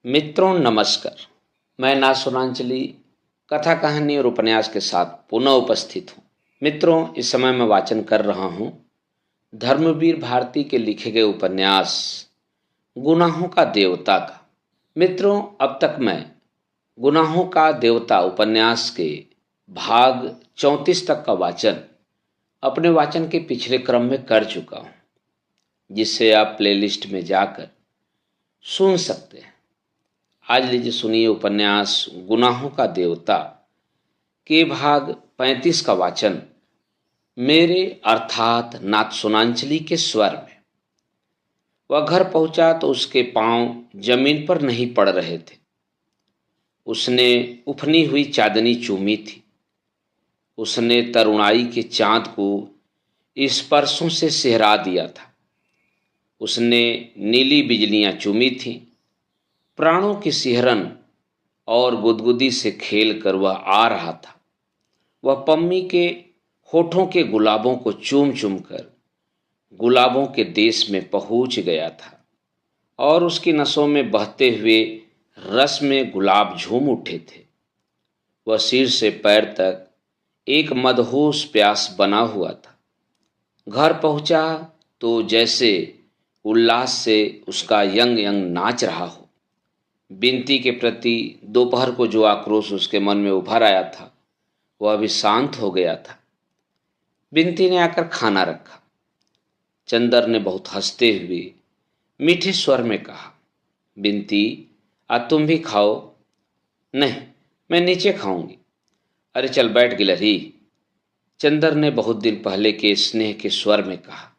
मित्रों नमस्कार। मैं ना सुनांचली कथा कहानी और उपन्यास के साथ पुनः उपस्थित हूँ। मित्रों, इस समय मैं वाचन कर रहा हूँ धर्मवीर भारती के लिखे गए उपन्यास गुनाहों का देवता का। मित्रों, अब तक मैं गुनाहों का देवता उपन्यास के भाग 34 तक का वाचन अपने वाचन के पिछले क्रम में कर चुका हूँ, जिससे आप प्लेलिस्ट में जाकर सुन सकते हैं। आज लीजिए सुनिए उपन्यास गुनाहों का देवता के भाग 35 का वाचन मेरे अर्थात नाथ सुनांचली के स्वर में। वह घर पहुंचा तो उसके पांव जमीन पर नहीं पड़ रहे थे। उसने उफनी हुई चांदनी चूमी थी। उसने तरुणाई के चांद को स्पर्शों से सिहरा दिया था। उसने नीली बिजलियां चूमी थीं। प्राणों की सिहरन और गुदगुदी से खेल कर वह आ रहा था। वह पम्मी के होठों के गुलाबों को चूम चूम कर गुलाबों के देश में पहुंच गया था और उसकी नसों में बहते हुए रस में गुलाब झूम उठे थे। वह सिर से पैर तक एक मदहोश प्यास बना हुआ था। घर पहुंचा तो जैसे उल्लास से उसका यंग यंग नाच रहा हो। बिनती के प्रति दोपहर को जो आक्रोश उसके मन में उभर आया था वह अभी शांत हो गया था। बिनती ने आकर खाना रखा। चंदर ने बहुत हंसते हुए मीठे स्वर में कहा, बिनती, आज तुम भी खाओ। नहीं, मैं नीचे खाऊंगी। अरे चल बैठ गिलहरी, चंदर ने बहुत दिन पहले के स्नेह के स्वर में कहा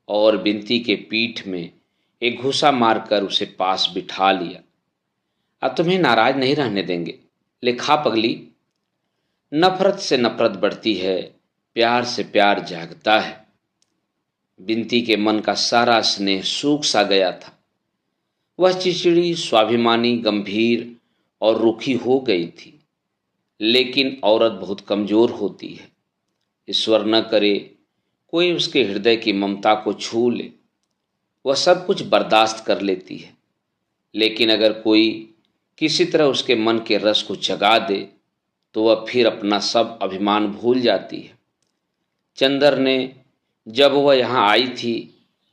और बिनती के पीठ में एक घूसा मारकर उसे पास बिठा लिया। अब तुम्हें नाराज नहीं रहने देंगे, ले खा पगली। नफरत से नफरत बढ़ती है, प्यार से प्यार जागता है। बिनती के मन का सारा स्नेह सूख सा गया था। वह चिड़चिड़ी, स्वाभिमानी, गंभीर और रूखी हो गई थी। लेकिन औरत बहुत कमजोर होती है। ईश्वर न करे कोई उसके हृदय की ममता को छू ले। वह सब कुछ बर्दाश्त कर लेती है, लेकिन अगर कोई किसी तरह उसके मन के रस को जगा दे तो वह फिर अपना सब अभिमान भूल जाती है। चंदर ने जब वह यहाँ आई थी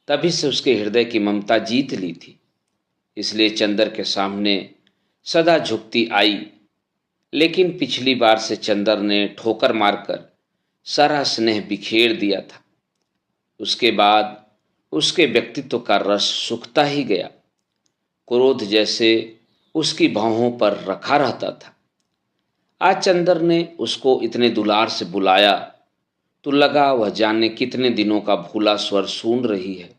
तभी से उसके हृदय की ममता जीत ली थी। इसलिए चंदर के सामने सदा झुकती आई। लेकिन पिछली बार से चंदर ने ठोकर मारकर सारा स्नेह बिखेर दिया था। उसके बाद उसके व्यक्तित्व का रस सूखता ही गया। क्रोध जैसे उसकी बाहों पर रखा रहता था। आज चंदर ने उसको इतने दुलार से बुलाया तो लगा वह जाने कितने दिनों का भूला स्वर सुन रही है।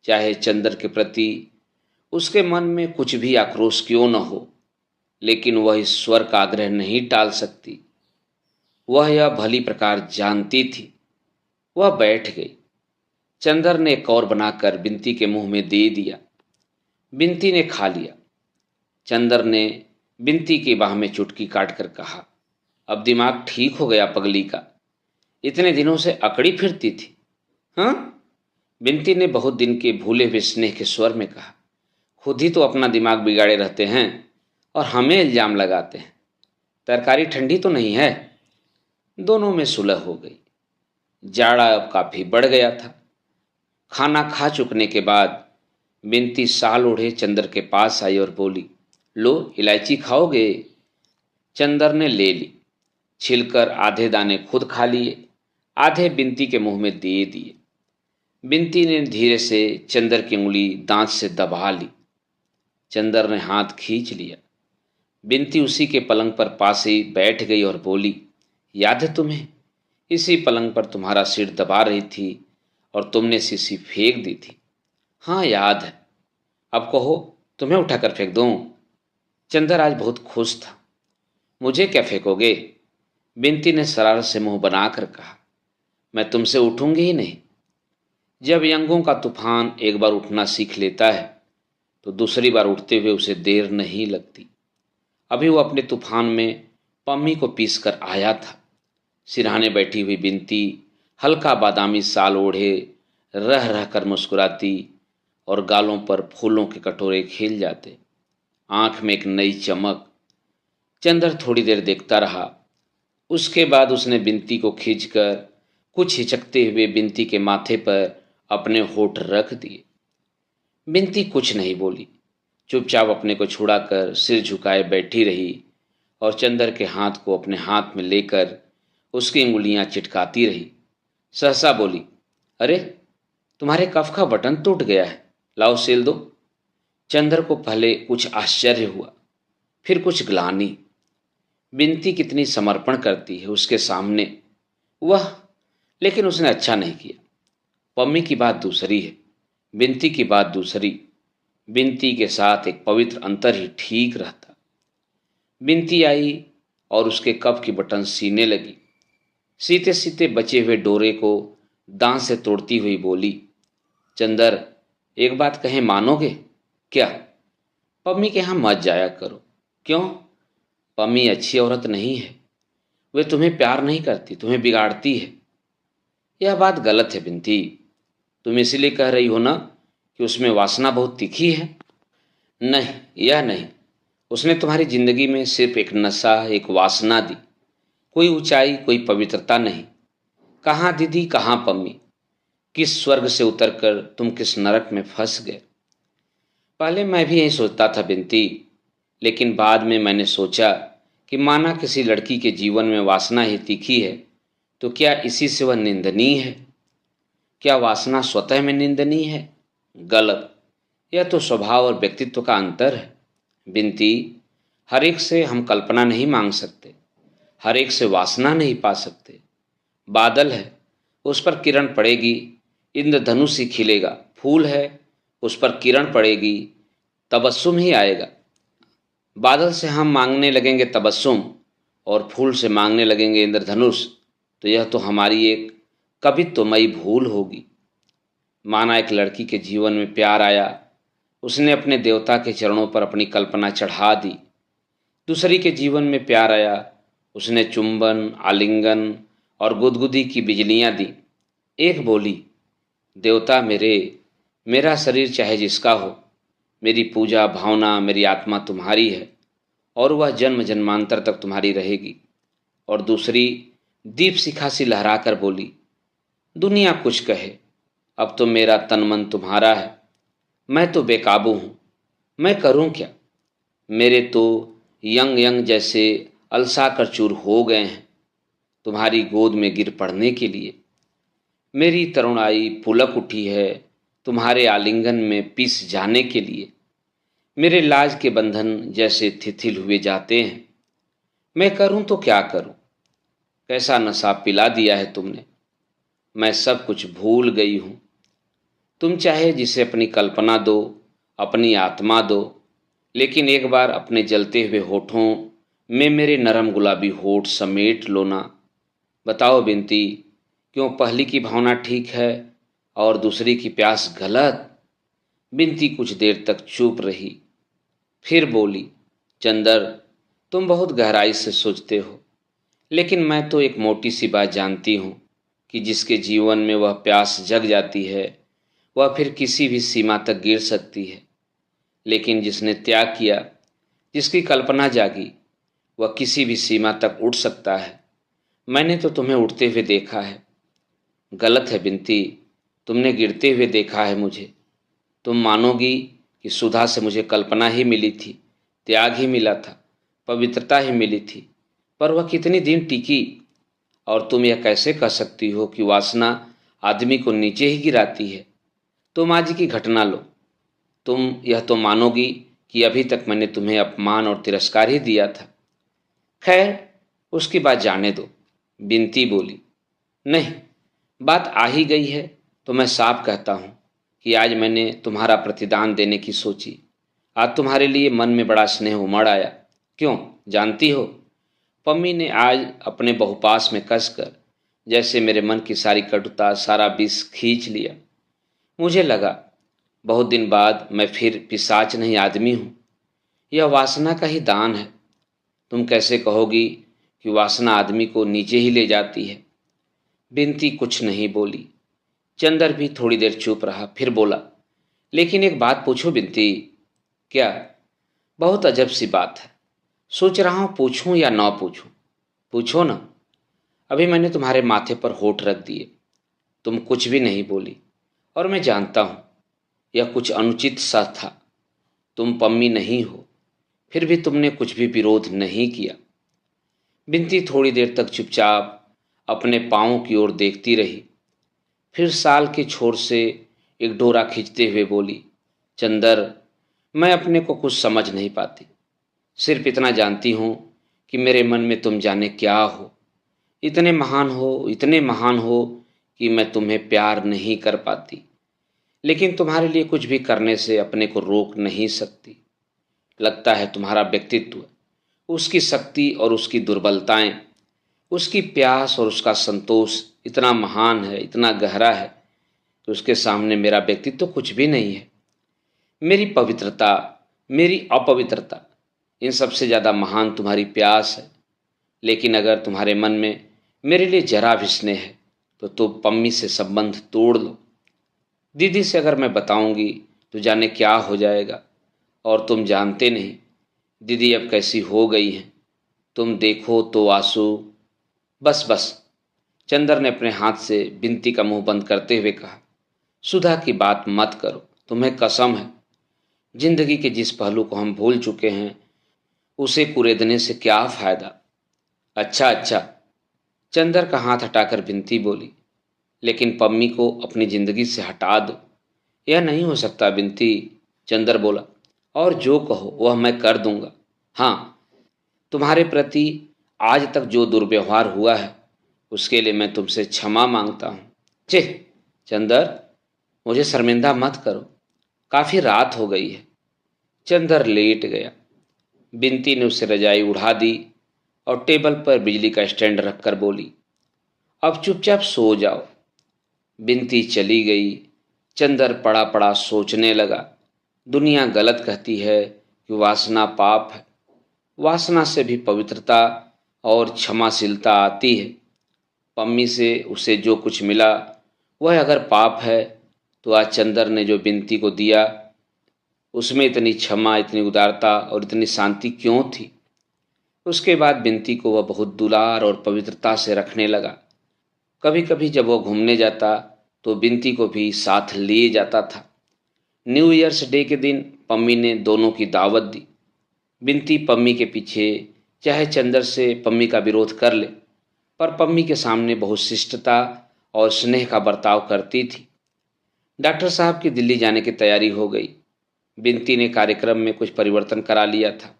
चाहे चंदर के प्रति उसके मन में कुछ भी आक्रोश क्यों न हो, लेकिन वह इस स्वर का आग्रह नहीं टाल सकती। वह यह भली प्रकार जानती थी। वह बैठ गई। चंदर ने एक और बनाकर बिनती के मुंह में दे दिया। बिनती ने खा लिया। चंदर ने बिनती की बाह में चुटकी काटकर कहा, अब दिमाग ठीक हो गया पगली का, इतने दिनों से अकड़ी फिरती थी। हाँ? बिनती ने बहुत दिन के भूले हुए स्नेह के स्वर में कहा, खुद ही तो अपना दिमाग बिगाड़े रहते हैं और हमें इल्जाम लगाते हैं। तरकारी ठंडी तो नहीं है। दोनों में सुलह हो गई। जाड़ा अब काफी बढ़ गया था। खाना खा चुकने के बाद बिनती साल ओढ़े चंदर के पास आई और बोली, लो इलायची खाओगे? चंदर ने ले ली। छिलकर आधे दाने खुद खा लिए, आधे बिनती के मुंह में दे दिए। बिनती ने धीरे से चंदर की उंगली दांत से दबा ली। चंदर ने हाथ खींच लिया। बिनती उसी के पलंग पर पास ही बैठ गई और बोली, याद है तुम्हें? इसी पलंग पर तुम्हारा सिर दबा रही थी और तुमने शीशी फेंक दी थी। हाँ याद है। अब कहो, तुम्हें उठाकर फेंक दूं? चंदर आज बहुत खुश था। मुझे क्या फेंकोगे? बिनती ने शरारत से मुंह बनाकर कहा, मैं तुमसे उठूंगी ही नहीं। जब यंगों का तूफान एक बार उठना सीख लेता है तो दूसरी बार उठते हुए उसे देर नहीं लगती। अभी वो अपने तूफान में पम्मी को पीस कर आया था। सिरहाने बैठी हुई बिनती हल्का बादामी साल ओढ़े रह रह कर मुस्कुराती और गालों पर फूलों के कटोरे खेल जाते। आंख में एक नई चमक। चंदर थोड़ी देर देखता रहा। उसके बाद उसने बिनती को खींचकर कुछ हिचकते हुए बिनती के माथे पर अपने होठ रख दिए। बिनती कुछ नहीं बोली, चुपचाप अपने को छुड़ाकर सिर झुकाए बैठी रही और चंदर के हाथ को अपने हाथ में लेकर उसकी उंगलियां चिटकाती रही। सहसा बोली, अरे तुम्हारे कफ का बटन टूट गया है, लाओ सिल दो। चंदर को पहले कुछ आश्चर्य हुआ, फिर कुछ ग्लानि। बिनती कितनी समर्पण करती है उसके सामने वह, लेकिन उसने अच्छा नहीं किया। पम्मी की बात दूसरी है, बिनती की बात दूसरी। बिनती के साथ एक पवित्र अंतर ही ठीक रहता। बिनती आई और उसके कफ की बटन सीने लगी। सीते सीते बचे हुए डोरे को दांत से तोड़ती हुई बोली, चंदर एक बात कहे मानोगे क्या? पम्मी के यहाँ मत जाया करो। क्यों? पम्मी अच्छी औरत नहीं है, वे तुम्हें प्यार नहीं करती, तुम्हें बिगाड़ती है। यह बात गलत है बिनती, तुम इसलिए कह रही हो ना कि उसमें वासना बहुत तीखी है। नहीं, यह नहीं, उसने तुम्हारी जिंदगी में सिर्फ एक नशा, एक वासना दी, कोई ऊंचाई, कोई पवित्रता नहीं। कहाँ दीदी, कहाँ पम्मी? किस स्वर्ग से उतरकर तुम किस नरक में फंस गए? पहले मैं भी यही सोचता था बिनती, लेकिन बाद में मैंने सोचा कि माना किसी लड़की के जीवन में वासना ही तीखी है, तो क्या इसी से वह निंदनीय है? क्या वासना स्वतः में निंदनीय है? गलत। यह तो स्वभाव और व्यक्तित्व का अंतर है बिनती। हर एक से हम कल्पना नहीं मांग सकते, हर एक से वासना नहीं पा सकते। बादल है, उस पर किरण पड़ेगी, इंद्रधनुष ही खिलेगा। फूल है, उस पर किरण पड़ेगी, तबस्सुम ही आएगा। बादल से हम मांगने लगेंगे तबस्सुम और फूल से मांगने लगेंगे इंद्रधनुष, तो यह तो हमारी एक कवित्वमयी भूल होगी। माना एक लड़की के जीवन में प्यार आया, उसने अपने देवता के चरणों पर अपनी कल्पना चढ़ा दी। दूसरी के जीवन में प्यार आया, उसने चुंबन, आलिंगन और गुदगुदी की बिजलियां दी। एक बोली, देवता मेरे, मेरा शरीर चाहे जिसका हो, मेरी पूजा भावना, मेरी आत्मा तुम्हारी है और वह जन्म जन्मांतर तक तुम्हारी रहेगी। और दूसरी दीप शिखा सी लहराकर बोली, दुनिया कुछ कहे, अब तो मेरा तन मन तुम्हारा है, मैं तो बेकाबू हूँ, मैं करूँ क्या? मेरे तो यंग यंग जैसे अलसा कर चूर हो गए हैं तुम्हारी गोद में गिर पड़ने के लिए। मेरी तरुणाई पुलक उठी है तुम्हारे आलिंगन में पिस जाने के लिए। मेरे लाज के बंधन जैसे थिथिल हुए जाते हैं। मैं करूं तो क्या करूं? कैसा नशा पिला दिया है तुमने, मैं सब कुछ भूल गई हूं। तुम चाहे जिसे अपनी कल्पना दो, अपनी आत्मा दो, लेकिन एक बार अपने जलते हुए होठों में मेरे नरम गुलाबी होठ समेट लो ना। बताओ बिनती, क्यों पहली की भावना ठीक है और दूसरी की प्यास गलत? बिनती कुछ देर तक चुप रही, फिर बोली, चंदर तुम बहुत गहराई से सोचते हो, लेकिन मैं तो एक मोटी सी बात जानती हूँ कि जिसके जीवन में वह प्यास जग जाती है वह फिर किसी भी सीमा तक गिर सकती है, लेकिन जिसने त्याग किया, जिसकी कल्पना जागी, वह किसी भी सीमा तक उठ सकता है। मैंने तो तुम्हें उठते हुए देखा है। गलत है बिनती, तुमने गिरते हुए देखा है मुझे। तुम मानोगी कि सुधा से मुझे कल्पना ही मिली थी, त्याग ही मिला था, पवित्रता ही मिली थी, पर वह कितनी दिन टिकी? और तुम यह कैसे कह सकती हो कि वासना आदमी को नीचे ही गिराती है? तुम आज की घटना लो, तुम यह तो मानोगी कि अभी तक मैंने तुम्हें अपमान और तिरस्कार ही दिया था। खैर, उसकी बात जाने दो। बिनती बोली, नहीं, बात आ ही गई है तो मैं साफ कहता हूँ कि आज मैंने तुम्हारा प्रतिदान देने की सोची। आज तुम्हारे लिए मन में बड़ा स्नेह उमड़ आया। क्यों जानती हो? पम्मी ने आज अपने बहुपास में कसकर जैसे मेरे मन की सारी कटुता, सारा विष खींच लिया। मुझे लगा बहुत दिन बाद मैं फिर पिशाच नहीं आदमी हूँ। यह वासना का ही दान है। तुम कैसे कहोगी कि वासना आदमी को नीचे ही ले जाती है? बिनती कुछ नहीं बोली। चंदर भी थोड़ी देर चुप रहा, फिर बोला, लेकिन एक बात पूछो बिनती। क्या? बहुत अजब सी बात है। सोच रहा हूँ पूछूं या ना पूछूं। पूछो ना। अभी मैंने तुम्हारे माथे पर होठ रख दिए, तुम कुछ भी नहीं बोली। और मैं जानता हूँ यह कुछ अनुचित सा था। तुम पम्मी नहीं हो, फिर भी तुमने कुछ भी विरोध नहीं किया। बिनती थोड़ी देर तक चुपचाप अपने पाँव की ओर देखती रही, फिर साल के छोर से एक डोरा खींचते हुए बोली, चंदर, मैं अपने को कुछ समझ नहीं पाती। सिर्फ इतना जानती हूँ कि मेरे मन में तुम जाने क्या हो। इतने महान हो कि मैं तुम्हें प्यार नहीं कर पाती, लेकिन तुम्हारे लिए कुछ भी करने से अपने को रोक नहीं सकती। लगता है तुम्हारा व्यक्तित्व, उसकी शक्ति और उसकी दुर्बलताएं, उसकी प्यास और उसका संतोष इतना महान है, इतना गहरा है कि उसके सामने मेरा व्यक्तित्व कुछ भी नहीं है। मेरी पवित्रता, मेरी अपवित्रता, इन सबसे ज़्यादा महान तुम्हारी प्यास है। लेकिन अगर तुम्हारे मन में मेरे लिए जरा भी स्नेह है तो तुम पम्मी से संबंध तोड़ लो। दीदी से अगर मैं बताऊंगी तो जाने क्या हो जाएगा। और तुम जानते नहीं दीदी अब कैसी हो गई हैं। तुम देखो तो आंसू। बस बस, चंदर ने अपने हाथ से बिनती का मुंह बंद करते हुए कहा, सुधा की बात मत करो, तुम्हें कसम है। जिंदगी के जिस पहलू को हम भूल चुके हैं उसे कुरेदने से क्या फायदा। अच्छा अच्छा, चंदर का हाथ हटाकर बिनती बोली, लेकिन पम्मी को अपनी जिंदगी से हटा दो। यह नहीं हो सकता बिनती, चंदर बोला, और जो कहो वह मैं कर दूंगा। हाँ, तुम्हारे प्रति आज तक जो दुर्व्यवहार हुआ है उसके लिए मैं तुमसे क्षमा मांगता हूँ। चे चंदर, मुझे शर्मिंदा मत करो, काफी रात हो गई है। चंदर लेट गया। बिनती ने उसे रजाई उड़ा दी और टेबल पर बिजली का स्टैंड रखकर बोली, अब चुपचाप सो जाओ। बिनती चली गई। चंदर पड़ा पड़ा सोचने लगा। दुनिया गलत कहती है कि वासना पाप है। वासना से भी पवित्रता और क्षमाशीलता आती है। पम्मी से उसे जो कुछ मिला वह अगर पाप है तो आज चंदर ने जो बिनती को दिया उसमें इतनी क्षमा, इतनी उदारता और इतनी शांति क्यों थी। उसके बाद बिनती को वह बहुत दुलार और पवित्रता से रखने लगा। कभी कभी जब वह घूमने जाता तो बिनती को भी साथ लिए जाता था। न्यू ईयर्स डे के दिन पम्मी ने दोनों की दावत दी। बिनती पम्मी के पीछे चाहे चंदर से पम्मी का विरोध कर ले, पर पम्मी के सामने बहुत शिष्टता और स्नेह का बर्ताव करती थी। डॉक्टर साहब की दिल्ली जाने की तैयारी हो गई। बिनती ने कार्यक्रम में कुछ परिवर्तन करा लिया था।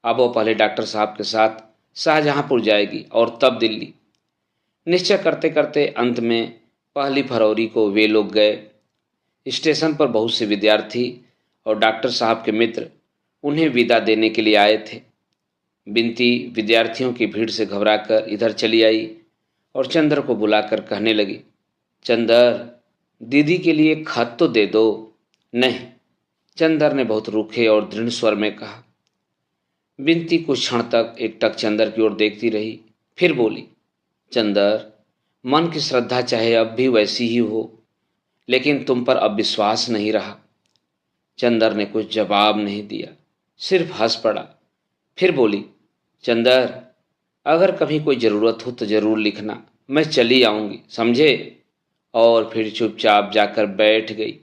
अब वो पहले डॉक्टर साहब के साथ शाहजहांपुर जाएगी और तब दिल्ली। निश्चय करते करते अंत में 1 फरवरी को वे लोग गए। स्टेशन पर बहुत से विद्यार्थी और डॉक्टर साहब के मित्र उन्हें विदा देने के लिए आए थे। बिनती विद्यार्थियों की भीड़ से घबराकर इधर चली आई और चंदर को बुलाकर कहने लगी, चंदर, दीदी के लिए खत तो दे दो। नहीं, चंदर ने बहुत रूखे और दृढ़ स्वर में कहा। बिनती कुछ क्षण तक एकटक चंदर की ओर देखती रही, फिर बोली, चंदर, मन की श्रद्धा चाहे अब भी वैसी ही हो, लेकिन तुम पर अब विश्वास नहीं रहा। चंदर ने कुछ जवाब नहीं दिया, सिर्फ हंस पड़ा। फिर बोली, चंदर, अगर कभी कोई ज़रूरत हो तो ज़रूर लिखना, मैं चली आऊँगी, समझे। और फिर चुपचाप जाकर बैठ गई।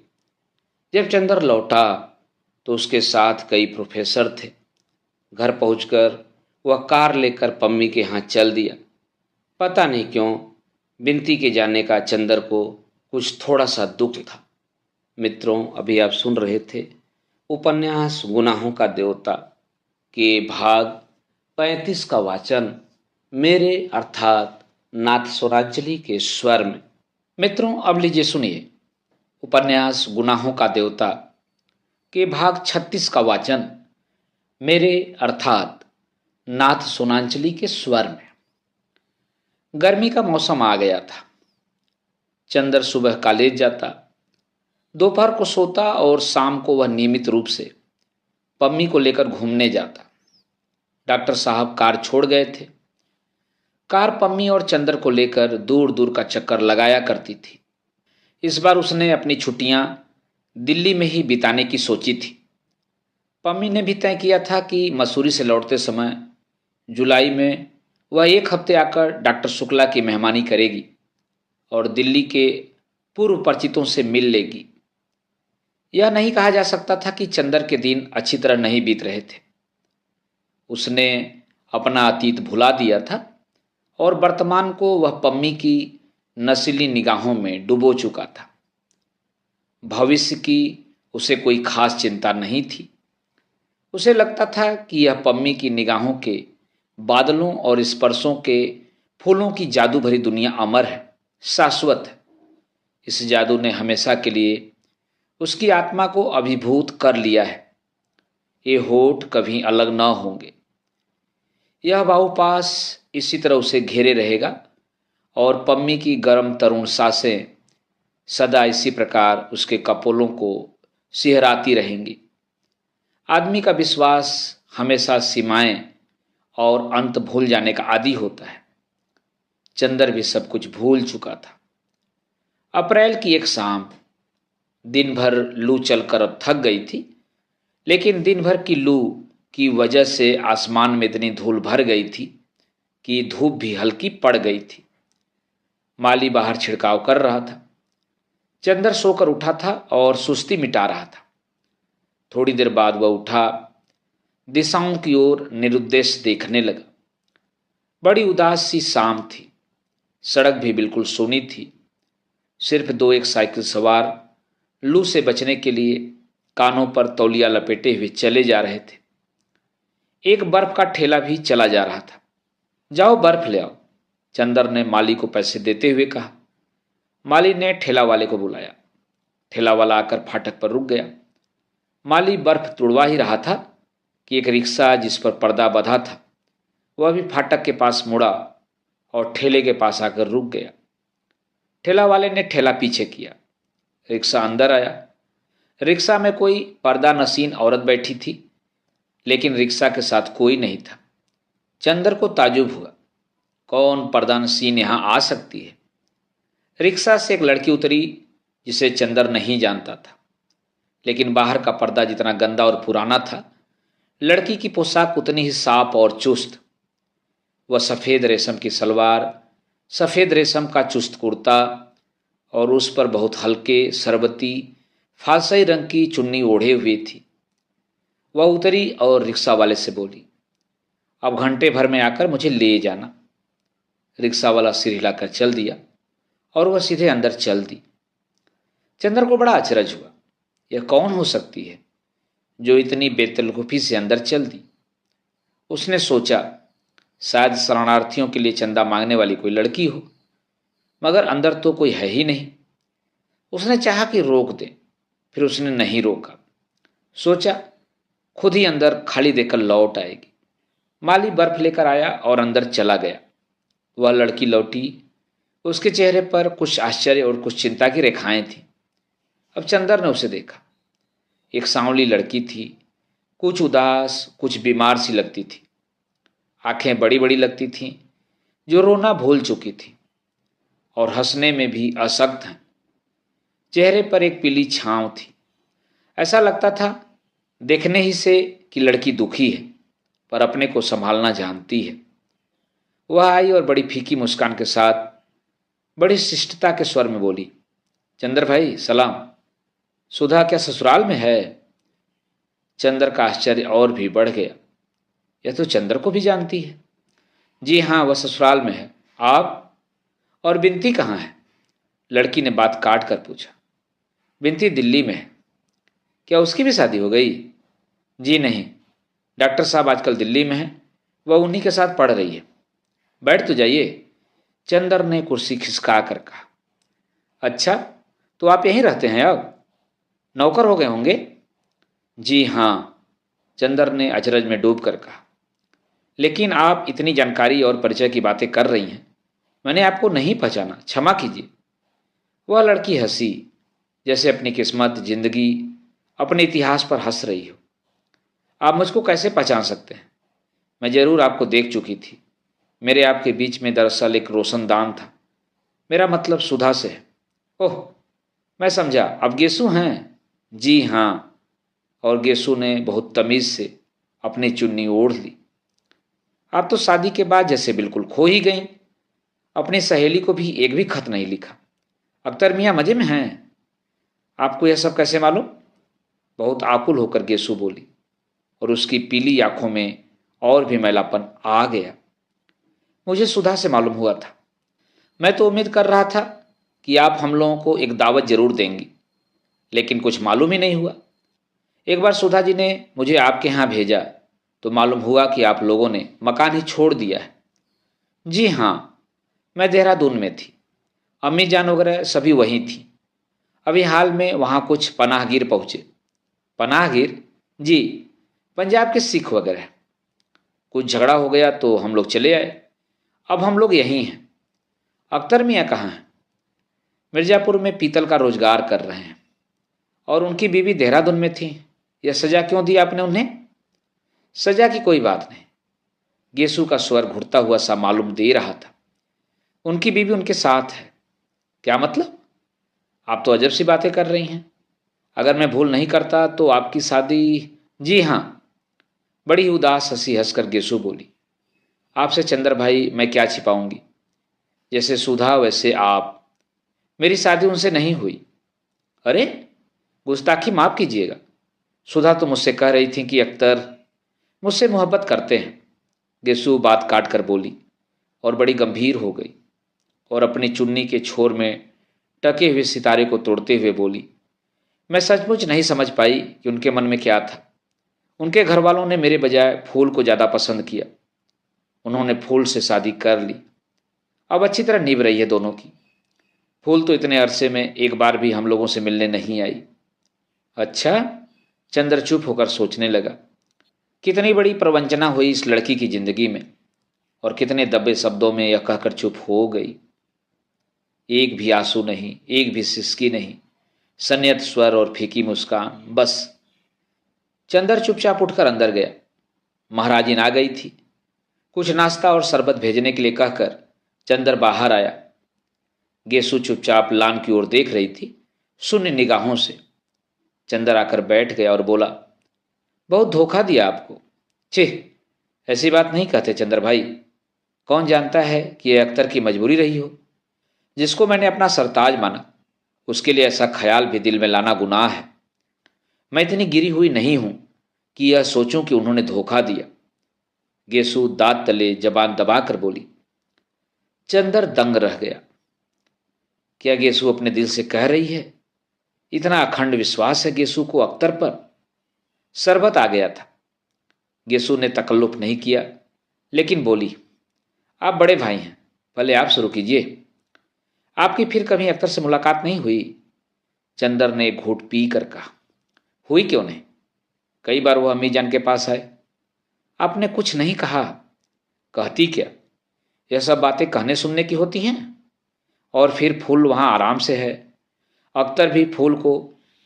जब चंदर लौटा तो उसके साथ कई प्रोफेसर थे। घर पहुंचकर वह कार लेकर पम्मी के यहाँ चल दिया। पता नहीं क्यों बिनती के जाने का चंदर को कुछ थोड़ा सा दुख था। मित्रों, अभी आप सुन रहे थे उपन्यास गुनाहों का देवता के भाग 35 का वाचन मेरे अर्थात नाथ स्वरांजलि के स्वर में। मित्रों, अब लीजिए सुनिए उपन्यास गुनाहों का देवता के भाग 36 का वाचन मेरे अर्थात नाथ सोनांचली के स्वर में। गर्मी का मौसम आ गया था। चंदर सुबह कॉलेज जाता, दोपहर को सोता और शाम को वह नियमित रूप से पम्मी को लेकर घूमने जाता। डॉक्टर साहब कार छोड़ गए थे। कार पम्मी और चंदर को लेकर दूर दूर का चक्कर लगाया करती थी। इस बार उसने अपनी छुट्टियां दिल्ली में ही बिताने की सोची थी। पम्मी ने भी तय किया था कि मसूरी से लौटते समय जुलाई में वह एक हफ्ते आकर डॉक्टर शुक्ला की मेहमानी करेगी और दिल्ली के पूर्व परिचितों से मिल लेगी। यह नहीं कहा जा सकता था कि चंदर के दिन अच्छी तरह नहीं बीत रहे थे। उसने अपना अतीत भुला दिया था और वर्तमान को वह पम्मी की नशीली निगाहों में डुबो चुका था। भविष्य की उसे कोई खास चिंता नहीं थी। उसे लगता था कि यह पम्मी की निगाहों के बादलों और स्पर्शों के फूलों की जादू भरी दुनिया अमर है, शाश्वत है। इस जादू ने हमेशा के लिए उसकी आत्मा को अभिभूत कर लिया है। ये होठ कभी अलग न होंगे। यह बाहुपास इसी तरह उसे घेरे रहेगा और पम्मी की गर्म तरुण सांसें सदा इसी प्रकार उसके कपोलों को सिहराती रहेंगी। आदमी का विश्वास हमेशा सीमाएं और अंत भूल जाने का आदी होता है। चंदर भी सब कुछ भूल चुका था। अप्रैल की एक शाम, दिन भर लू चलकर अब थक गई थी, लेकिन दिन भर की लू की वजह से आसमान में इतनी धूल भर गई थी कि धूप भी हल्की पड़ गई थी। माली बाहर छिड़काव कर रहा था। चंदर सोकर उठा था और सुस्ती मिटा रहा था। थोड़ी देर बाद वह उठा, दिशाओं की ओर निरुद्देश देखने लगा। बड़ी उदास सी शाम थी। सड़क भी बिल्कुल सूनी थी। सिर्फ दो एक साइकिल सवार लू से बचने के लिए कानों पर तौलिया लपेटे हुए चले जा रहे थे। एक बर्फ का ठेला भी चला जा रहा था। जाओ बर्फ ले आओ, चंदर ने माली को पैसे देते हुए कहा। माली ने ठेला वाले को बुलाया। ठेला वाला आकर फाटक पर रुक गया। माली बर्फ तुड़वा ही रहा था कि एक रिक्शा जिस पर पर्दा बंधा था वह भी फाटक के पास मुड़ा और ठेले के पास आकर रुक गया। ठेला वाले ने ठेला पीछे किया। रिक्शा अंदर आया। रिक्शा में कोई पर्दा नशीन औरत बैठी थी, लेकिन रिक्शा के साथ कोई नहीं था। चंदर को ताजुब हुआ, कौन पर्दा नशीन यहाँ आ सकती है। रिक्शा से एक लड़की उतरी जिसे चंदर नहीं जानता था, लेकिन बाहर का पर्दा जितना गंदा और पुराना था, लड़की की पोशाक उतनी ही साफ और चुस्त। वह सफ़ेद रेशम की सलवार, सफ़ेद रेशम का चुस्त कुर्ता और उस पर बहुत हल्के सरबती फासई रंग की चुन्नी ओढ़े हुई थी। वह उतरी और रिक्शा वाले से बोली, अब घंटे भर में आकर मुझे ले जाना। रिक्शा वाला सिर हिलाकर चल दिया और वह सीधे अंदर चल दी। चंदर को बड़ा अचरज हुआ। यह कौन हो सकती है जो इतनी बेतलगुफी से अंदर चल दी। उसने सोचा, शायद शरणार्थियों के लिए चंदा मांगने वाली कोई लड़की हो, मगर अंदर तो कोई है ही नहीं। उसने चाहा कि रोक दे, फिर उसने नहीं रोका। सोचा खुद ही अंदर खाली देकर लौट आएगी। माली बर्फ लेकर आया और अंदर चला गया। वह लड़की लौटी। उसके चेहरे पर कुछ आश्चर्य और कुछ चिंता की रेखाएं थीं। अब चंदर ने उसे देखा। एक सांवली लड़की थी, कुछ उदास, कुछ बीमार सी लगती थी। आंखें बड़ी बड़ी लगती थीं, जो रोना भूल चुकी थी और हंसने में भी अशक्त हैं। चेहरे पर एक पीली छांव थी। ऐसा लगता था देखने ही से कि लड़की दुखी है, पर अपने को संभालना जानती है। वह आई और बड़ी फीकी मुस्कान के साथ बड़ी शिष्टता के स्वर में बोली, चंदर भाई सलाम। सुधा क्या ससुराल में है? चंदर का आश्चर्य और भी बढ़ गया। यह तो चंदर को भी जानती है। जी हाँ, वह ससुराल में है। आप? और बिनती कहाँ है? लड़की ने बात काट कर पूछा। बिनती दिल्ली में है। क्या उसकी भी शादी हो गई? जी नहीं, डॉक्टर साहब आजकल दिल्ली में हैं, वह उन्हीं के साथ पढ़ रही है। बैठ तो जाइए, चंदर ने कुर्सी खिसका कर कहा। अच्छा, तो आप यहीं रहते हैं अब? नौकर हो गए होंगे? जी हाँ, चंदर ने अचरज में डूब कर कहा। लेकिन आप इतनी जानकारी और परिचय की बातें कर रही हैं, मैंने आपको नहीं पहचाना, क्षमा कीजिए। वह लड़की हंसी, जैसे अपनी किस्मत, जिंदगी, अपने इतिहास पर हंस रही हो। आप मुझको कैसे पहचान सकते हैं? मैं जरूर आपको देख चुकी थी। मेरे आपके बीच में दरअसल एक रोशनदान था। मेरा मतलब सुधा से है। ओह, मैं समझा, आप गेसु हैं? जी हाँ। और गेसू ने बहुत तमीज से अपनी चुन्नी ओढ़ ली। आप तो शादी के बाद जैसे बिल्कुल खो ही गई। अपनी सहेली को भी एक भी खत नहीं लिखा। अख्तर मियाँ मजे में हैं। आपको यह सब कैसे मालूम? बहुत आकुल होकर गेसू बोली और उसकी पीली आंखों में और भी मैलापन आ गया। मुझे सुधा से मालूम हुआ था। मैं तो उम्मीद कर रहा था कि आप हम लोगों को एक दावत जरूर देंगी, लेकिन कुछ मालूम ही नहीं हुआ। एक बार सुधा जी ने मुझे आपके यहाँ भेजा तो मालूम हुआ कि आप लोगों ने मकान ही छोड़ दिया है। जी हाँ, मैं देहरादून में थी। अम्मी जान वगैरह सभी वहीं थी। अभी हाल में वहाँ कुछ पनाहगीर पहुँचे। पनाहगीर? जी, पंजाब के सिख वगैरह। कुछ झगड़ा हो गया तो हम लोग चले आए। अब हम लोग यहीं हैं। अख्तर मियाँ कहाँ हैं? मिर्ज़ापुर में पीतल का रोजगार कर रहे हैं। और उनकी बीवी देहरादून में थी। यह सज़ा क्यों दी आपने उन्हें? सज़ा की कोई बात नहीं। गेसू का स्वर घुटता हुआ सा मालूम दे रहा था। उनकी बीवी उनके साथ है। क्या मतलब? आप तो अजब सी बातें कर रही हैं। अगर मैं भूल नहीं करता तो आपकी शादी? जी हाँ। बड़ी उदास हंसी हंसकर गेसू बोली। आपसे चंद्र भाई मैं क्या छिपाऊंगी। जैसे सुधा वैसे आप। मेरी शादी उनसे नहीं हुई। अरे, गुस्ताखी माफ कीजिएगा। सुधा तो मुझसे कह रही थी कि अख्तर मुझसे मोहब्बत करते हैं। गेसू बात काट कर बोली और बड़ी गंभीर हो गई और अपनी चुन्नी के छोर में टके हुए सितारे को तोड़ते हुए बोली। मैं सचमुच नहीं समझ पाई कि उनके मन में क्या था। उनके घर वालों ने मेरे बजाय फूल को ज़्यादा पसंद किया। उन्होंने फूल से शादी कर ली। अब अच्छी तरह निभ रही है दोनों की। फूल तो इतने अरसे में एक बार भी हम लोगों से मिलने नहीं आई। अच्छा? चंद्र चुप होकर सोचने लगा। कितनी बड़ी प्रवंचना हुई इस लड़की की जिंदगी में, और कितने दबे शब्दों में यह कहकर चुप हो गई। एक भी आंसू नहीं, एक भी सिसकी नहीं, संयत स्वर और फीकी मुस्कान, बस। चंद्र चुपचाप उठकर अंदर गया। महाराजिन आ गई थी। कुछ नाश्ता और शरबत भेजने के लिए कहकर चंद्र बाहर आया। गेसू चुपचाप लान की ओर देख रही थी, शून्य निगाहों से। चंद्र आकर बैठ गया और बोला, बहुत धोखा दिया आपको। छिह, ऐसी बात नहीं कहते चंद्र भाई। कौन जानता है कि यह अख्तर की मजबूरी रही हो। जिसको मैंने अपना सरताज माना, उसके लिए ऐसा ख्याल भी दिल में लाना गुनाह है। मैं इतनी गिरी हुई नहीं हूं कि यह सोचूं कि उन्होंने धोखा दिया। गेसू दांत तले जबान दबाकर बोली। चंद्र दंग रह गया। क्या गेसू अपने दिल से कह रही है? इतना अखंड विश्वास है गेसू को अख्तर पर। शरबत आ गया था। गेसू ने तकल्लुफ नहीं किया, लेकिन बोली, आप बड़े भाई हैं, पहले आप शुरू कीजिए। आपकी फिर कभी अख्तर से मुलाकात नहीं हुई? चंदर ने एक घूंट पी कर कहा। हुई क्यों नहीं? कई बार वो अम्मी जान के पास आए। आपने कुछ नहीं कहा। कहती क्या? यह सब बातें कहने सुनने की होती हैं। और फिर फूल वहाँ आराम से है। अख्तर भी फूल को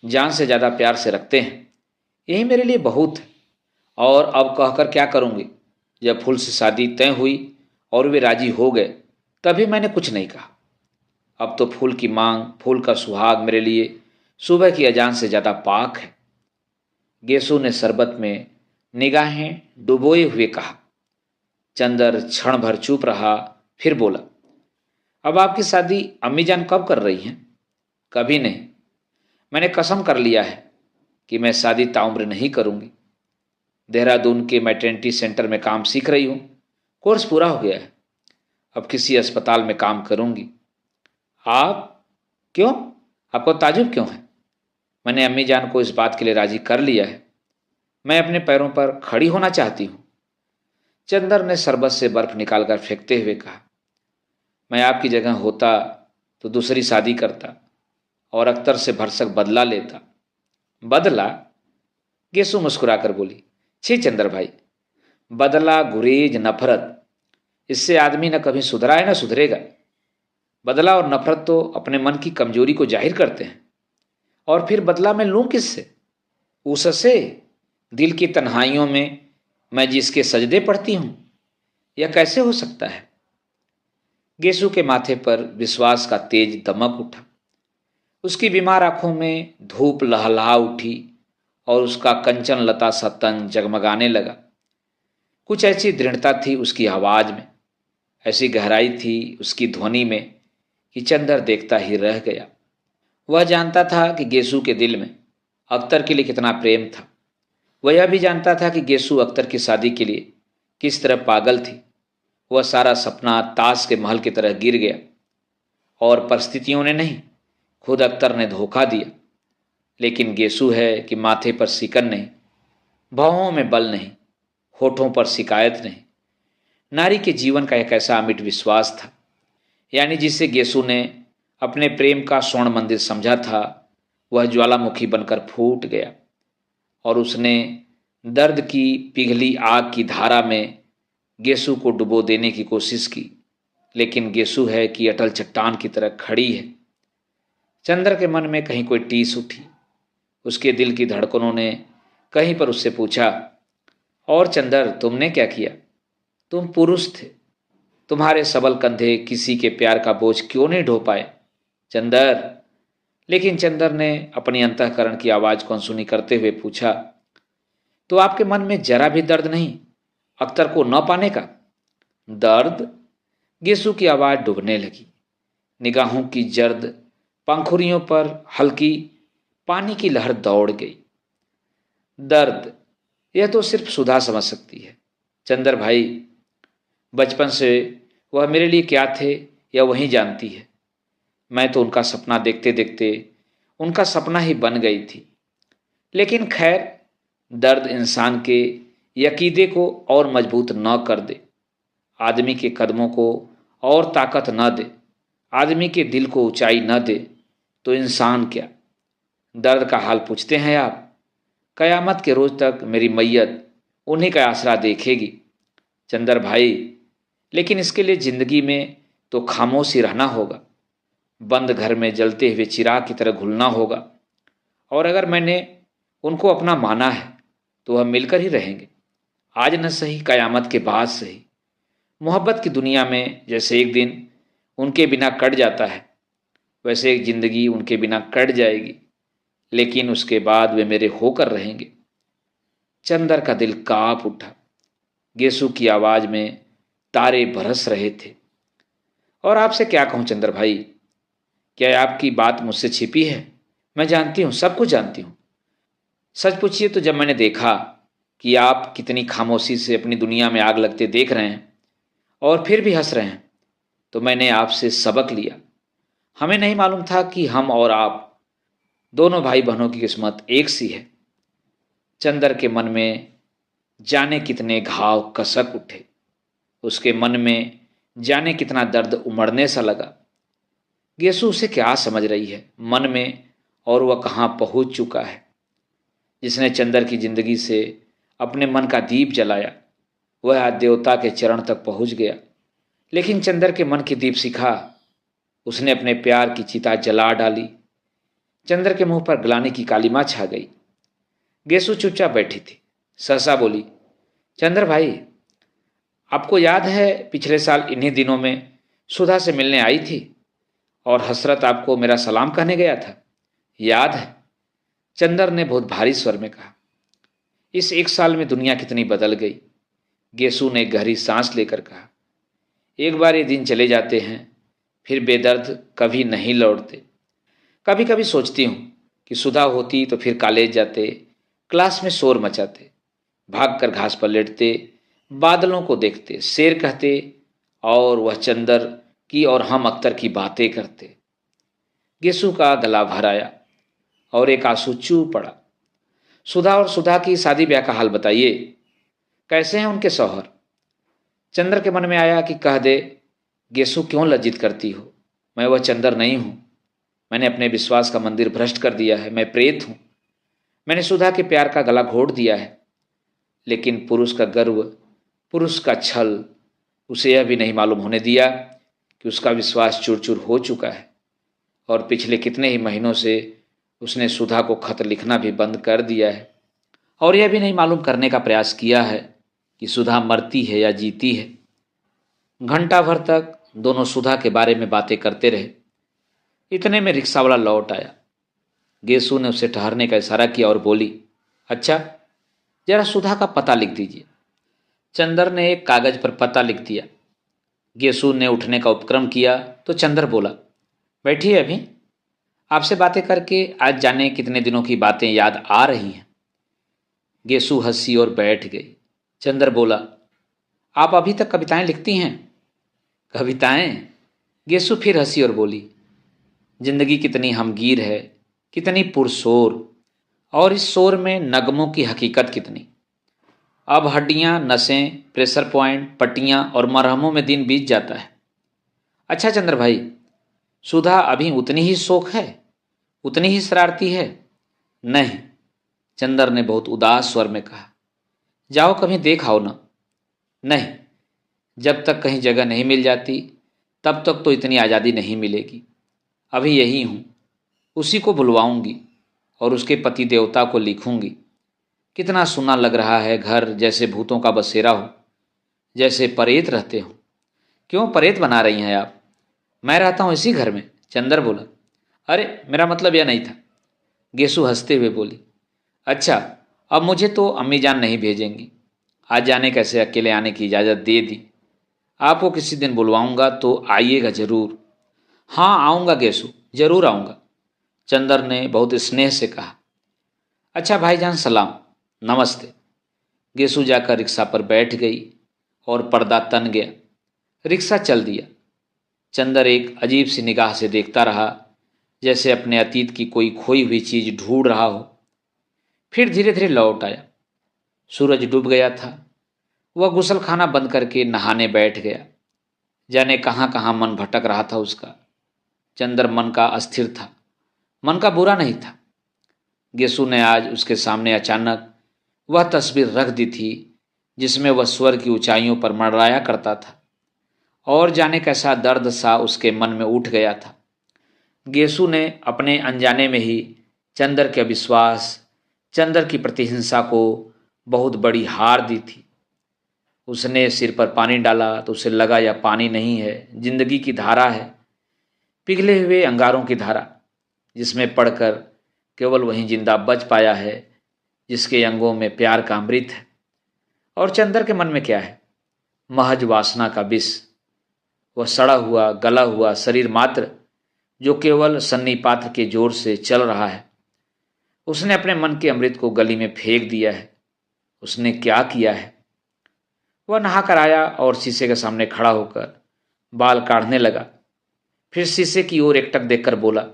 जान से ज़्यादा प्यार से रखते हैं। यही मेरे लिए बहुत है। और अब कहकर क्या करूँगी? जब फूल से शादी तय हुई और वे राजी हो गए, तभी मैंने कुछ नहीं कहा। अब तो फूल की मांग, फूल का सुहाग मेरे लिए सुबह की अजान से ज़्यादा पाक है। गेसू ने शरबत में निगाहें डुबोए हुए कहा। चंदर क्षण भर चुप रहा, फिर बोला, अब आपकी शादी अम्मी जान कब कर रही हैं? कभी नहीं। मैंने कसम कर लिया है कि मैं शादी ताउम्र नहीं करूंगी। देहरादून के मैटरनिटी सेंटर में काम सीख रही हूँ। कोर्स पूरा हो गया है। अब किसी अस्पताल में काम करूंगी। आप? क्यों? आपको ताजुब क्यों है? मैंने अम्मी जान को इस बात के लिए राजी कर लिया है। मैं अपने पैरों पर खड़ी होना चाहती हूँ। चंदर ने शरबत से बर्फ निकालकर फेंकते हुए कहा, मैं आपकी जगह होता तो दूसरी शादी करता और अख्तर से भरसक बदला लेता। बदला? गेसू मुस्कुराकर बोली, छी चंदर भाई, बदला, गुरेज, नफरत, इससे आदमी न कभी सुधरा है न सुधरेगा। बदला और नफरत तो अपने मन की कमजोरी को जाहिर करते हैं। और फिर बदला मैं लूं किससे? उससे? दिल की तन्हाइयों में मैं जिसके सजदे पढ़ती हूं, यह कैसे हो सकता है? गेसू के माथे पर विश्वास का तेज दमक उठा। उसकी बीमार आंखों में धूप लहलहा उठी और उसका कंचन लता सा तन जगमगाने लगा। कुछ ऐसी दृढ़ता थी उसकी आवाज़ में, ऐसी गहराई थी उसकी ध्वनि में कि चंदर देखता ही रह गया। वह जानता था कि गेसू के दिल में अख्तर के लिए कितना प्रेम था। वह यह भी जानता था कि गेसू अख्तर की शादी के लिए किस तरह पागल थी। वह सारा सपना ताश के महल की तरह गिर गया और परिस्थितियों ने नहीं, खुद अख्तर ने धोखा दिया। लेकिन गेसू है कि माथे पर सिकन नहीं, भौहों में बल नहीं, होठों पर शिकायत नहीं। नारी के जीवन का एक ऐसा अमिट विश्वास था, यानी जिसे गेसू ने अपने प्रेम का स्वर्ण मंदिर समझा था, वह ज्वालामुखी बनकर फूट गया और उसने दर्द की पिघली आग की धारा में गेसू को डुबो देने की कोशिश की। लेकिन गेसू है कि अटल चट्टान की तरह खड़ी है। चंद्र के मन में कहीं कोई टीस उठी। उसके दिल की धड़कनों ने कहीं पर उससे पूछा, और चंद्र तुमने क्या किया? तुम पुरुष थे, तुम्हारे सबल कंधे किसी के प्यार का बोझ क्यों नहीं ढो पाए चंद्र? लेकिन चंद्र ने अपनी अंतःकरण की आवाज़ को अनसुनी करते हुए पूछा, तो आपके मन में जरा भी दर्द नहीं अख्तर को न पाने का? दर्द? गेसू की आवाज़ डूबने लगी। निगाहों की जर्द पंखुड़ियों पर हल्की पानी की लहर दौड़ गई। दर्द, यह तो सिर्फ सुधा समझ सकती है चंद्र भाई। बचपन से वह मेरे लिए क्या थे यह वही जानती है। मैं तो उनका सपना देखते देखते उनका सपना ही बन गई थी। लेकिन खैर, दर्द इंसान के यकीदे को और मजबूत न कर दे, आदमी के कदमों को और ताकत न दे, आदमी के दिल को ऊंचाई न दे, तो इंसान क्या? दर्द का हाल पूछते हैं आप? कयामत के रोज तक मेरी मैयत उन्हीं का आसरा देखेगी चंद्र भाई। लेकिन इसके लिए जिंदगी में तो खामोशी रहना होगा, बंद घर में जलते हुए चिराग की तरह घुलना होगा। और अगर मैंने उनको अपना माना है तो वह मिलकर ही रहेंगे, आज न सही कयामत के बाद सही। मोहब्बत की दुनिया में जैसे एक दिन उनके बिना कट जाता है, वैसे एक जिंदगी उनके बिना कट जाएगी, लेकिन उसके बाद वे मेरे होकर रहेंगे। चंदर का दिल कांप उठा। गेसू की आवाज में तारे बरस रहे थे। और आपसे क्या कहूं चंद्र भाई, क्या आपकी बात मुझसे छिपी है? मैं जानती हूं, सब कुछ जानती हूं। सच पूछिए तो जब मैंने देखा कि आप कितनी खामोशी से अपनी दुनिया में आग लगते देख रहे हैं और फिर भी हंस रहे हैं, तो मैंने आपसे सबक लिया। हमें नहीं मालूम था कि हम और आप दोनों भाई बहनों की किस्मत एक सी है। चंदर के मन में जाने कितने घाव कसक उठे, उसके मन में जाने कितना दर्द उमड़ने सा लगा। गेसू उसे क्या समझ रही है मन में, और वह कहाँ पहुंच चुका है। जिसने चंदर की जिंदगी से अपने मन का दीप जलाया, वह आज देवता के चरण तक पहुंच गया। लेकिन चंदर के मन की दीप शिखा उसने अपने प्यार की चिता जला डाली। चंदर के मुंह पर ग्लानि की कालिमा छा गई। गेसू चुपचाप बैठी थी। सहसा बोली, चंद्र भाई, आपको याद है पिछले साल इन्हीं दिनों में सुधा से मिलने आई थी और हसरत आपको मेरा सलाम कहने गया था, याद है? चंदर ने बहुत भारी स्वर में कहा। इस एक साल में दुनिया कितनी बदल गई। गेसू ने गहरी सांस लेकर कहा, एक बार ये दिन चले जाते हैं, फिर बेदर्द कभी नहीं लौटते। कभी कभी सोचती हूँ कि सुधा होती तो फिर कॉलेज जाते, क्लास में शोर मचाते, भागकर घास पर लेटते, बादलों को देखते, शेर कहते, और वह चंदर की और हम अख्तर की बातें करते। गेसू का गला भर आया और एक आंसू चूर पड़ा। सुधा और सुधा की शादी ब्याह का हाल बताइए, कैसे हैं उनके शौहर? चंद्र के मन में आया कि कह दे, गेसू क्यों लज्जित करती हो, मैं वह चंद्र नहीं हूं। मैंने अपने विश्वास का मंदिर भ्रष्ट कर दिया है, मैं प्रेत हूं। मैंने सुधा के प्यार का गला घोट दिया है। लेकिन पुरुष का गर्व, पुरुष का छल उसे यह भी नहीं मालूम होने दिया कि उसका विश्वास चूर चूर हो चुका है। और पिछले कितने ही महीनों से उसने सुधा को खत लिखना भी बंद कर दिया है, और यह भी नहीं मालूम करने का प्रयास किया है कि सुधा मरती है या जीती है। घंटा भर तक दोनों सुधा के बारे में बातें करते रहे। इतने में रिक्शा वाला लौट आया। गेसू ने उसे ठहरने का इशारा किया और बोली, अच्छा, जरा सुधा का पता लिख दीजिए। चंदर ने एक कागज पर पता लिख दिया। गेसु ने उठने का उपक्रम किया तो चंदर बोला, बैठिए अभी, आपसे बातें करके आज जाने कितने दिनों की बातें याद आ रही हैं। गेसु हंसी और बैठ गई। चंदर बोला, आप अभी तक कविताएं लिखती हैं? कविताएं? गेसु फिर हंसी और बोली, जिंदगी कितनी हमगीर है, कितनी पुरशोर, और इस शोर में नगमों की हकीकत कितनी। अब हड्डियां, नसें, प्रेशर पॉइंट, पट्टियां और मरहमों में दिन बीत जाता है। अच्छा चंद्र भाई, सुधा अभी उतनी ही शौक है, उतनी ही शरारती है? नहीं, चंदर ने बहुत उदास स्वर में कहा। जाओ कभी देख आओ ना। नहीं, जब तक कहीं जगह नहीं मिल जाती तब तक तो इतनी आज़ादी नहीं मिलेगी। अभी यही हूँ, उसी को बुलवाऊंगी और उसके पति देवता को लिखूंगी। कितना सुना लग रहा है घर, जैसे भूतों का बसेरा हो, जैसे परेत रहते हो। क्यों परेत बना रही हैं आप? मैं रहता हूँ इसी घर में, चंदर बोला। अरे मेरा मतलब यह नहीं था, गेसु हंसते हुए बोली। अच्छा, अब मुझे तो अम्मी जान नहीं भेजेंगी। आज जाने कैसे अकेले आने की इजाज़त दे दी। आपको किसी दिन बुलवाऊंगा तो आइएगा जरूर। हाँ आऊँगा गेसु, जरूर आऊँगा, चंदर ने बहुत स्नेह से कहा। अच्छा भाईजान सलाम, नमस्ते। गेसु जाकर रिक्शा पर बैठ गई और पर्दा तन गया। रिक्शा चल दिया। चंदर एक अजीब सी निगाह से देखता रहा, जैसे अपने अतीत की कोई खोई हुई चीज ढूंढ रहा हो। फिर धीरे धीरे लौट आया। सूरज डूब गया था। वह गुसल खाना बंद करके नहाने बैठ गया। जाने कहाँ कहाँ मन भटक रहा था उसका। चंदर मन का अस्थिर था, मन का बुरा नहीं था। गेसु ने आज उसके सामने अचानक वह तस्वीर रख दी थी जिसमें वह स्वर्ग की ऊंचाइयों पर मंडराया करता था, और जाने कैसा दर्द सा उसके मन में उठ गया था। गेसु ने अपने अनजाने में ही चंदर के अविश्वास, चंदर की प्रतिहिंसा को बहुत बड़ी हार दी थी। उसने सिर पर पानी डाला तो उसे लगा यह पानी नहीं है, जिंदगी की धारा है, पिघले हुए अंगारों की धारा, जिसमें पड़कर केवल वही जिंदा बच पाया है जिसके अंगों में प्यार का अमृत है। और चंदर के मन में क्या है? महज वासना का विष। वह सड़ा हुआ गला हुआ शरीर मात्र, जो केवल सन्निपात्र के जोर से चल रहा है। उसने अपने मन के अमृत को गली में फेंक दिया है। उसने क्या किया है? वह नहा कर आया और शीशे के सामने खड़ा होकर बाल काढ़ने लगा। फिर शीशे की ओर एकटक देखकर बोला,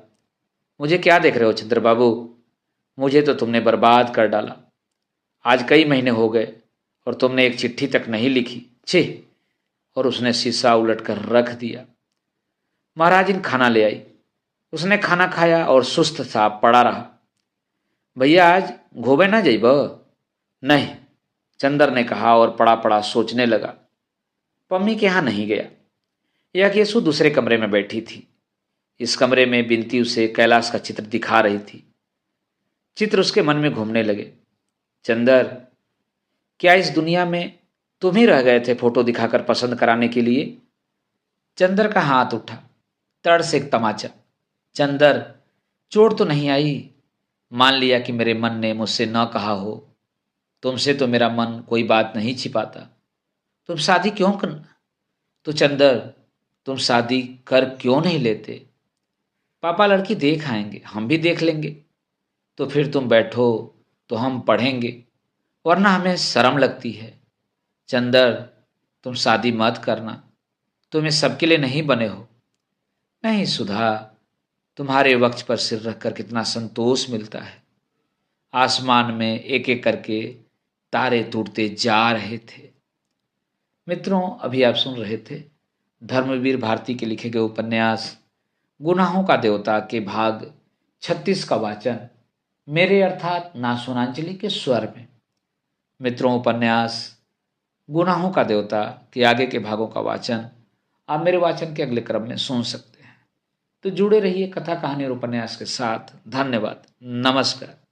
मुझे क्या देख रहे हो चंद्र बाबू? मुझे तो तुमने बर्बाद कर डाला। आज कई महीने हो गए और तुमने एक चिट्ठी तक नहीं लिखी। छी! और उसने शीशा उलट कर रख दिया। महाराजिन खाना ले आई। उसने खाना खाया और सुस्त सा पड़ा रहा। भैया आज घोबे ना जइब? नहीं, चंदर ने कहा और पड़ा पड़ा सोचने लगा। पम्मी के यहाँ नहीं गया। यह केसु दूसरे कमरे में बैठी थी। इस कमरे में बिनती उसे कैलाश का चित्र दिखा रही थी। चित्र उसके मन में घूमने लगे। चंदर, क्या इस दुनिया में तुम ही रह गए थे फोटो दिखाकर पसंद कराने के लिए? चंदर का हाथ उठा, तड़ से एक तमाचा। चंदर, चोट तो नहीं आई? मान लिया कि मेरे मन ने मुझसे न कहा हो। तुमसे तो मेरा मन कोई बात नहीं छिपाता। तुम शादी क्यों करना? तो चंदर, तुम शादी कर क्यों नहीं लेते? पापा लड़की देख आएंगे, हम भी देख लेंगे। तो फिर तुम बैठो तो हम पढ़ेंगे, वरना हमें शर्म लगती है। चंदर, तुम शादी मत करना, तुम इस सबके लिए नहीं बने हो। नहीं सुधा, तुम्हारे वक्ष पर सिर रखकर कितना संतोष मिलता है। आसमान में एक एक करके तारे टूटते जा रहे थे। मित्रों, अभी आप सुन रहे थे धर्मवीर भारती के लिखे गए उपन्यास गुनाहों का देवता के भाग 36 का वाचन मेरे अर्थात नासुनांजलि के स्वर में। मित्रों, उपन्यास गुनाहों का देवता के आगे के भागों का वाचन आप मेरे वाचन के अगले क्रम में सुन सकते हैं। तो जुड़े रहिए कथा कहानी और उपन्यास के साथ। धन्यवाद। नमस्कार।